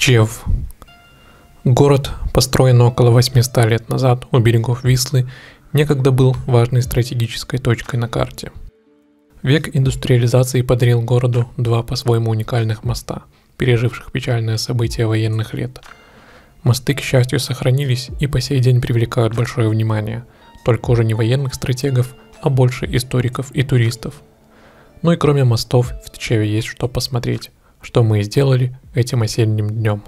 Тчев. Город, построенный около 800 лет назад у берегов Вислы, некогда был важной стратегической точкой на карте. Век индустриализации подарил городу два по-своему уникальных моста, переживших печальные события военных лет. Мосты, к счастью, сохранились и по сей день привлекают большое внимание, только уже не военных стратегов, а больше историков и туристов. Ну и кроме мостов, в Тчеве есть что посмотреть, что мы и сделали этим осенним днем.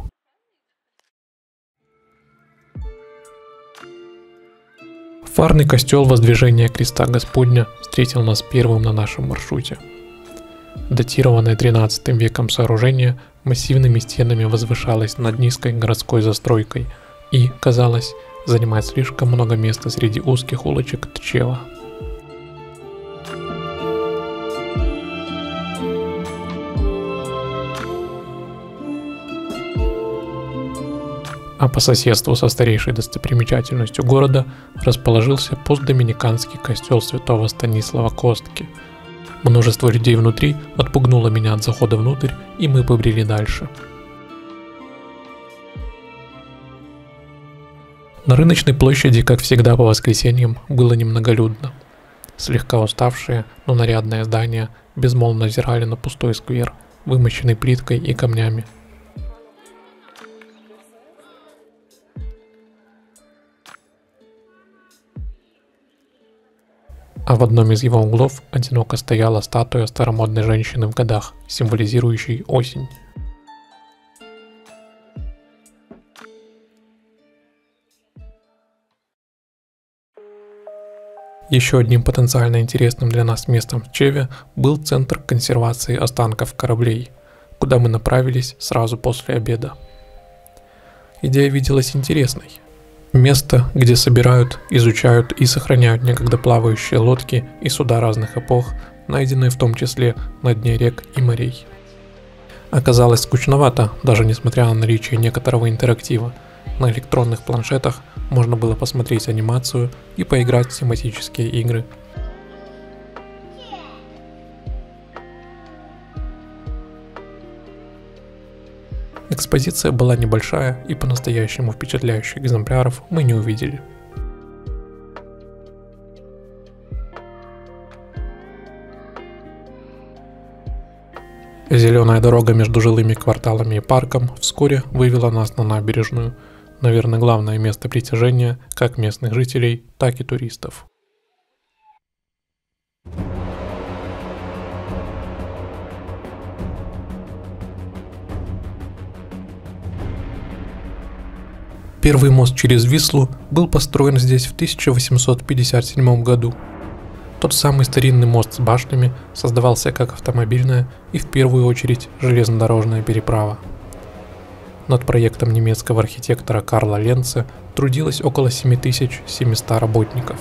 Фарный костел Воздвижения Креста Господня встретил нас первым на нашем маршруте. Датированное 13 веком сооружение массивными стенами возвышалось над низкой городской застройкой и, казалось, занимает слишком много места среди узких улочек Тчева. А по соседству со старейшей достопримечательностью города расположился постдоминиканский костел святого Станислава Костки. Множество людей внутри отпугнуло меня от захода внутрь, и мы побрели дальше. На рыночной площади, как всегда по воскресеньям, было немноголюдно. Слегка уставшие, но нарядные здания безмолвно взирали на пустой сквер, вымощенный плиткой и камнями. А в одном из его углов одиноко стояла статуя старомодной женщины в годах, символизирующей осень. Еще одним потенциально интересным для нас местом в Тчеве был Центр консервации останков кораблей, куда мы направились сразу после обеда. Идея виделась интересной. Место, где собирают, изучают и сохраняют некогда плавающие лодки и суда разных эпох, найденные в том числе на дне рек и морей. Оказалось скучновато, даже несмотря на наличие некоторого интерактива. На электронных планшетах можно было посмотреть анимацию и поиграть в тематические игры. Экспозиция была небольшая, и по-настоящему впечатляющих экземпляров мы не увидели. Зеленая дорога между жилыми кварталами и парком вскоре вывела нас на набережную, наверное, главное место притяжения как местных жителей, так и туристов. Первый мост через Вислу был построен здесь в 1857 году. Тот самый старинный мост с башнями создавался как автомобильная и в первую очередь железнодорожная переправа. Над проектом немецкого архитектора Карла Ленца трудилось около 7700 работников.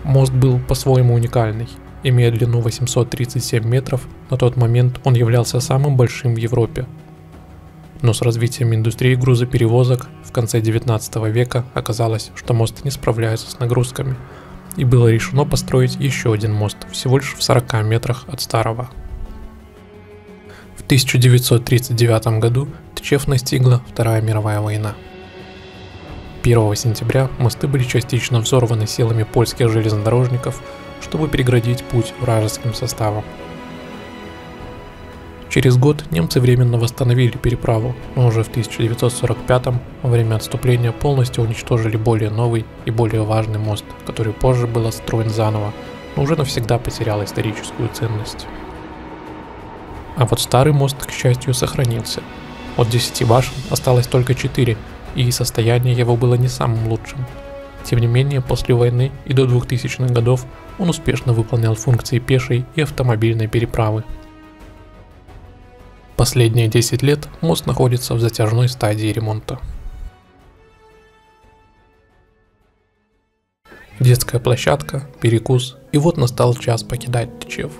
Мост был по-своему уникальный. Имея длину 837 метров, на тот момент он являлся самым большим в Европе. Но с развитием индустрии грузоперевозок в конце 19 века оказалось, что мост не справляется с нагрузками, и было решено построить еще один мост, всего лишь в 40 метрах от старого. В 1939 году Тчев настигла Вторая мировая война. 1 сентября мосты были частично взорваны силами польских железнодорожников, чтобы преградить путь вражеским составам. Через год немцы временно восстановили переправу, но уже в 1945-м во время отступления полностью уничтожили более новый и более важный мост, который позже был отстроен заново, но уже навсегда потерял историческую ценность. А вот старый мост, к счастью, сохранился. От 10 башен осталось только 4, и состояние его было не самым лучшим. Тем не менее, после войны и до 2000-х годов он успешно выполнял функции пешей и автомобильной переправы. Последние 10 лет мост находится в затяжной стадии ремонта. Детская площадка, перекус, и вот настал час покидать Тчев.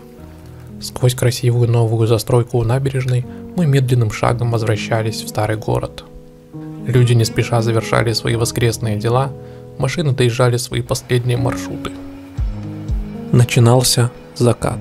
Сквозь красивую новую застройку у набережной мы медленным шагом возвращались в старый город. Люди не спеша завершали свои воскресные дела, машины доезжали свои последние маршруты. Начинался закат.